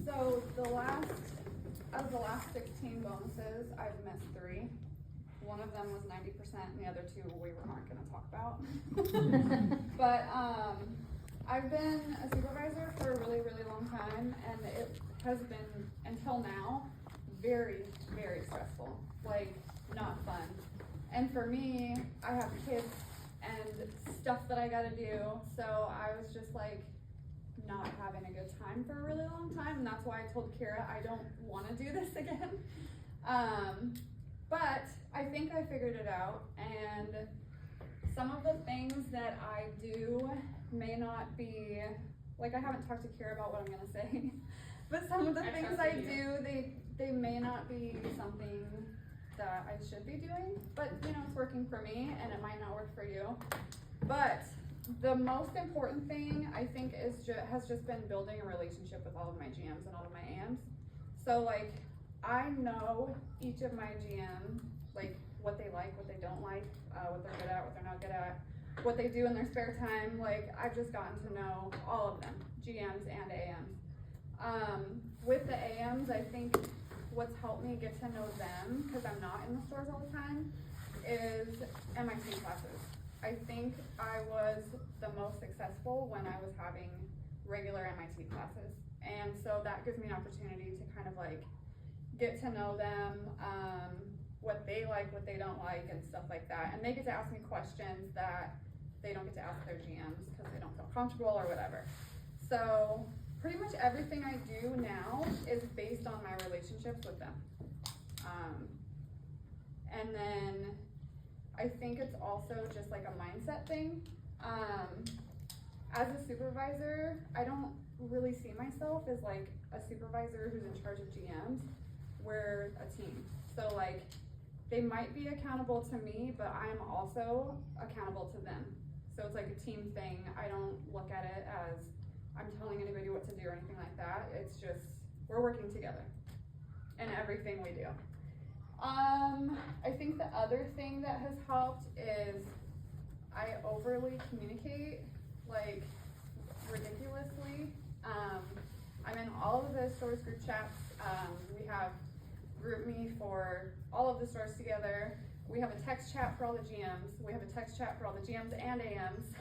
So of the last 16 bonuses, I've missed 3. One of them was 90%, and the other 2 we aren't gonna talk about. But I've been a supervisor for a really, really long time, and it has been, until now, very, very stressful. Like, not fun. And for me, I have kids and stuff that I gotta do, so I was just like, not having a good time for a really long time, and that's why I told Kira I don't want to do this again. But I think I figured it out, and some of the things that I do may not be, like, I haven't talked to Kira about what I'm gonna say, but some of the things I do, they may not be something that I should be doing, but you know, it's working for me, and it might not work for you. But the most important thing, I think, has just been building a relationship with all of my GMs and all of my AMs. So, like, I know each of my GMs, like, what they like, what they don't like, what they're good at, what they're not good at, what they do in their spare time. Like, I've just gotten to know all of them, GMs and AMs. With the AMs, I think what's helped me get to know them, because I'm not in the stores all the time, is MIT classes. I think I was the most successful when I was having regular MIT classes. And so that gives me an opportunity to kind of like get to know them, what they like, what they don't like, and stuff like that. And they get to ask me questions that they don't get to ask their GMs because they don't feel comfortable or whatever. So pretty much everything I do now is based on my relationships with them. And then I think it's also just like a mindset thing. As a supervisor, I don't really see myself as like a supervisor who's in charge of GMs. We're a team. So like, they might be accountable to me, but I'm also accountable to them. So it's like a team thing. I don't look at it as I'm telling anybody what to do or anything like that. It's just, we're working together in everything we do. I think the other thing that has helped is I overly communicate, like, ridiculously. I'm in all of the stores group chats. We have GroupMe for all of the stores together. We have a text chat for all the GMs. We have a text chat for all the GMs and AMs.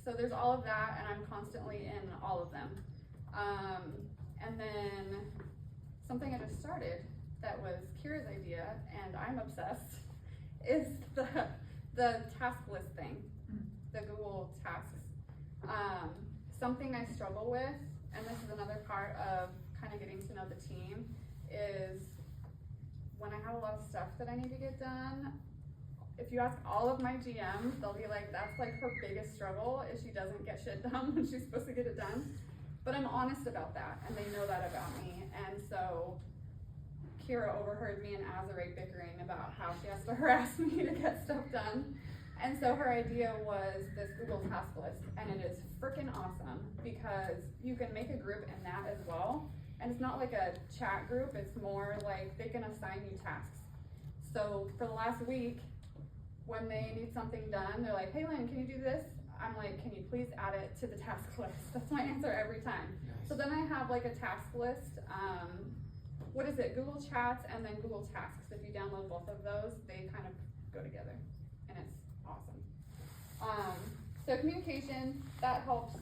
So there's all of that, and I'm constantly in all of them. And then something I just started that was Kira's idea, and I'm obsessed, is the task list thing, the Google Tasks. Something I struggle with, and this is another part of kind of getting to know the team, is when I have a lot of stuff that I need to get done, if you ask all of my GMs, they'll be like, that's like her biggest struggle, is she doesn't get shit done when she's supposed to get it done. But I'm honest about that, and they know that about me, and so Kira overheard me and Azare bickering about how she has to harass me to get stuff done. And so her idea was this Google task list, and it is freaking awesome because you can make a group in that as well. And it's not like a chat group, it's more like they can assign you tasks. So for the last week, when they need something done, they're like, hey Lynn, can you do this? I'm like, can you please add it to the task list? That's my answer every time. Nice. So then I have like a task list. What is it? Google Chats and then Google Tasks. If you download both of those, they kind of go together, and it's awesome. So communication, that helps.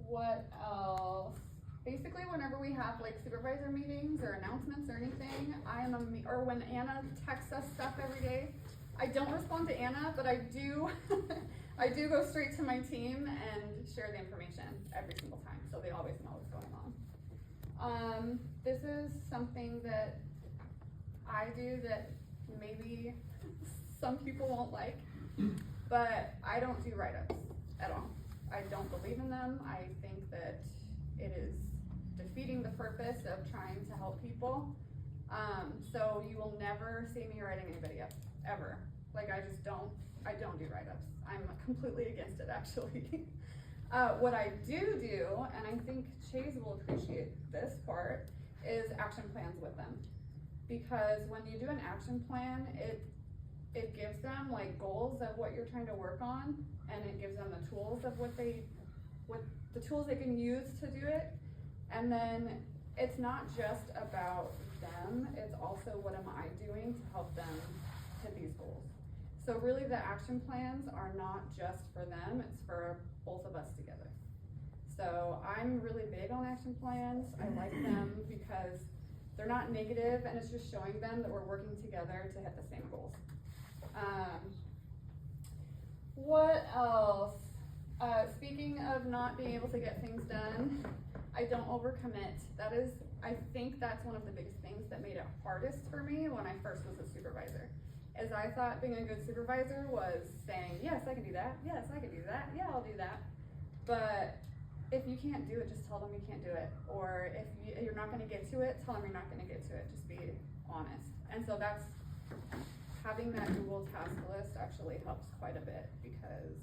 What else? Basically, whenever we have like supervisor meetings or announcements or anything, or when Anna texts us stuff every day, I don't respond to Anna, but I do I do go straight to my team and share the information every single time, so they always know what's going on. This is something that I do that maybe some people won't like, but I don't do write-ups at all. I don't believe in them. I think that it is defeating the purpose of trying to help people. So you will never see me writing anybody up, ever. Like, I don't do write-ups. I'm completely against it, actually. What I do, and I think Chase will appreciate this part, is action plans with them. Because when you do an action plan, it gives them like goals of what you're trying to work on, and it gives them the tools of what the tools they can use to do it. And then it's not just about them, it's also what am I doing to help them hit these goals. So really the action plans are not just for them, it's for both of us together. So I'm really big on action plans. I like them because they're not negative and it's just showing them that we're working together to hit the same goals. What else? Speaking of not being able to get things done, I don't overcommit. That is, I think that's one of the biggest things that made it hardest for me when I first was a supervisor. Is I thought being a good supervisor was saying, yes, I can do that. Yes, I can do that. Yeah, I'll do that. But if you can't do it, just tell them you can't do it. Or if you're not going to get to it, tell them you're not going to get to it. Just be honest. And so that's, having that Google task list actually helps quite a bit because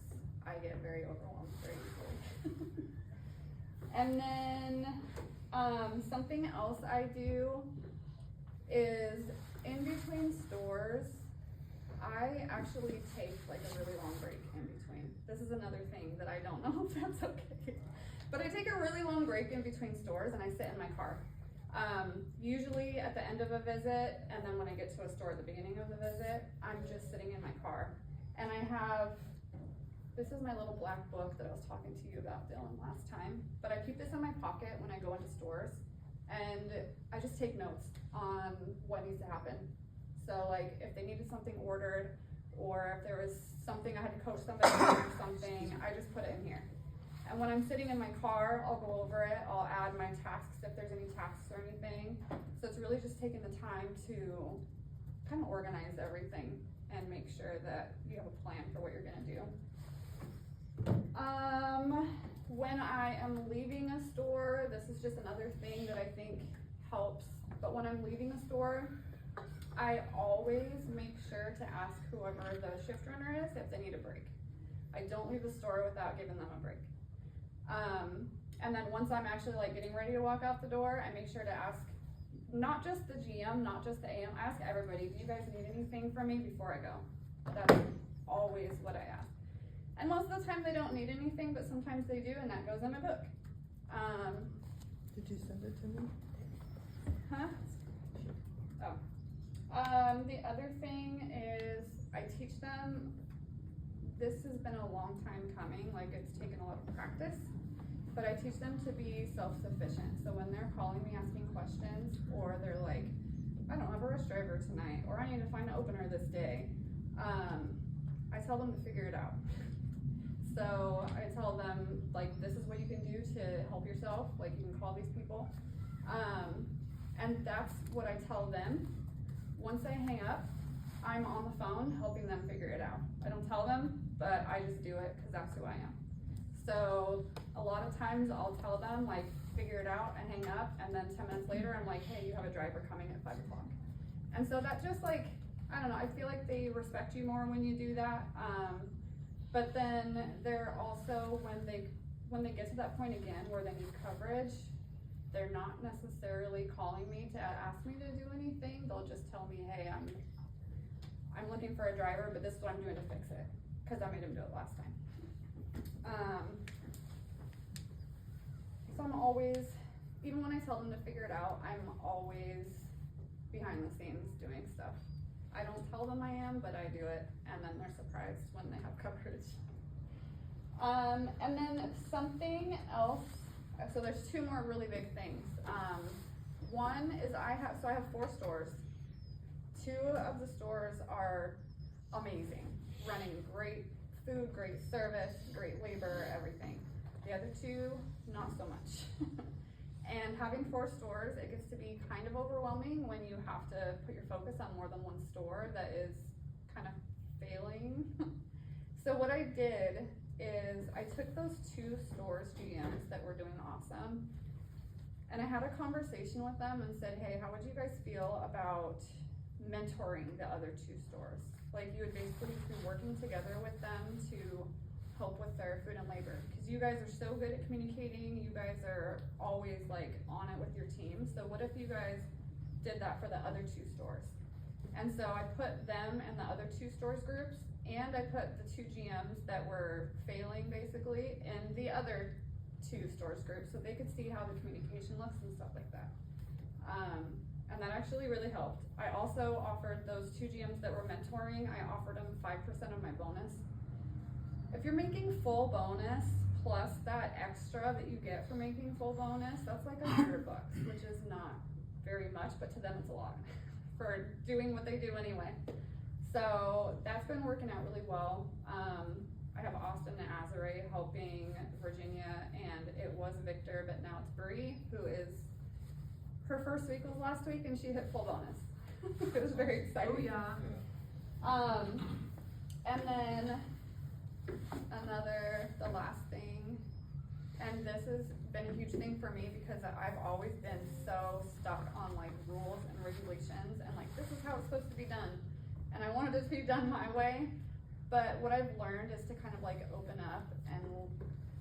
I get very overwhelmed very easily. And then something else I do is in between stores, I actually take like a really long break in between. This is another thing that I don't know if that's okay. But I take a really long break in between stores and I sit in my car. Usually at the end of a visit, and then when I get to a store at the beginning of the visit, I'm just sitting in my car. And I have, this is my little black book that I was talking to you about, Dylan, last time. But I keep this in my pocket when I go into stores. And I just take notes on what needs to happen. So like if they needed something ordered, or if there was something I had to coach somebody on or something, I just put it in here. And when I'm sitting in my car, I'll go over it, I'll add my tasks if there's any tasks or anything. So it's really just taking the time to kind of organize everything and make sure that you have a plan for what you're gonna do. When I am leaving a store, this is just another thing that I think helps, but when I'm leaving a store, I always make sure to ask whoever the shift runner is if they need a break. I don't leave the store without giving them a break. And then once I'm actually like getting ready to walk out the door, I make sure to ask not just the GM, not just the AM, I ask everybody, do you guys need anything from me before I go? That's always what I ask. And most of the time they don't need anything, but sometimes they do, and that goes in my book. Did you send it to me? Huh? Oh. The other thing is I teach them, this has been a long time coming, like it's taken a lot of practice, but I teach them to be self-sufficient. So when they're calling me asking questions, or they're like, I don't have a rush driver tonight, or I need to find an opener this day, I tell them to figure it out. So I tell them, like, this is what you can do to help yourself, like you can call these people. And that's what I tell them. Once I hang up, I'm on the phone helping them figure it out. I don't tell them, but I just do it because that's who I am. So a lot of times I'll tell them, like, figure it out and hang up, and then 10 minutes later I'm like, hey, you have a driver coming at 5 o'clock. And so that just like, I don't know, I feel like they respect you more when you do that. But then they're also, when they get to that point again where they need coverage, they're not necessarily calling me to ask me to do anything. They'll just tell me, hey, I'm looking for a driver, but this is what I'm doing to fix it, because I made him do it last time. So I'm always, even when I tell them to figure it out, I'm always behind the scenes doing stuff. I don't tell them I am, but I do it, and then they're surprised when they have coverage. And then something else, so there's two more really big things. One is I have 4 stores. 2 of the stores are amazing, running great food, great service, great labor, everything. The other 2, not so much. And having 4 stores, it gets to be kind of overwhelming when you have to put your focus on more than one store that is kind of failing. So what I did is I took those 2 stores GMs that were doing awesome, and I had a conversation with them and said, hey, how would you guys feel about mentoring the other 2 stores? Like, you would basically be working together with them to help with their food and labor, because you guys are so good at communicating, you guys are always like on it with your team. So what if you guys did that for the other 2 stores? And so I put them in the other 2 stores groups, and I put the 2 GMs that were failing basically in the other to stores groups so they could see how the communication looks and stuff like that. And that actually really helped. I also offered those 2 GMs that were mentoring, I offered them 5% of my bonus. If you're making full bonus plus that extra that you get for making full bonus, that's like $100, which is not very much, but to them it's a lot for doing what they do anyway. So that's been working out really well. I have Austin and Azare helping Virginia, and it was Victor, but now it's Bree, who is, her first week was last week and she hit full bonus. It was very exciting. Oh yeah. And then the last thing, and this has been a huge thing for me because I've always been so stuck on like rules and regulations and like this is how it's supposed to be done. And I wanted it to be done my way, but what I've learned is to kind of like open up and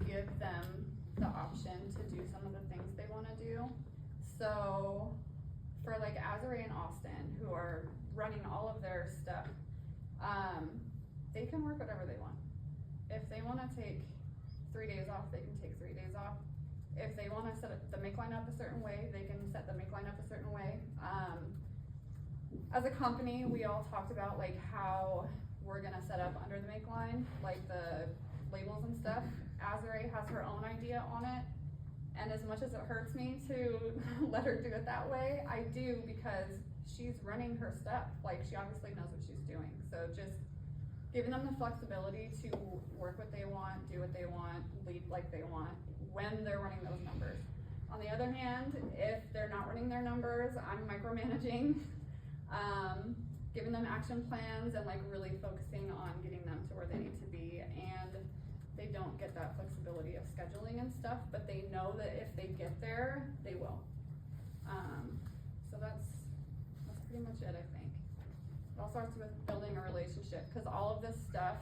give them the option to do some of the things they want to do. So for like Azare and Austin, who are running all of their stuff, they can work whatever they want. If they want to take 3 days off, they can take 3 days off. If they want to set the make line up a certain way, they can set the make line up a certain way. As a company, we all talked about like how we're gonna set up under the make line, like the labels and stuff. Azare has her own idea on it, and as much as it hurts me to let her do it that way, I do because she's running her stuff. Like she obviously knows what she's doing. So just giving them the flexibility to work what they want, do what they want, lead like they want when they're running those numbers. On the other hand, if they're not running their numbers, I'm micromanaging. Giving them action plans and like really focusing on getting them to where they need to be, and they don't get that flexibility of scheduling and stuff, but they know that if they get there, they will. So that's pretty much it, I think. It all starts with building a relationship, because all of this stuff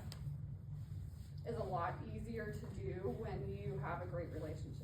is a lot easier to do when you have a great relationship.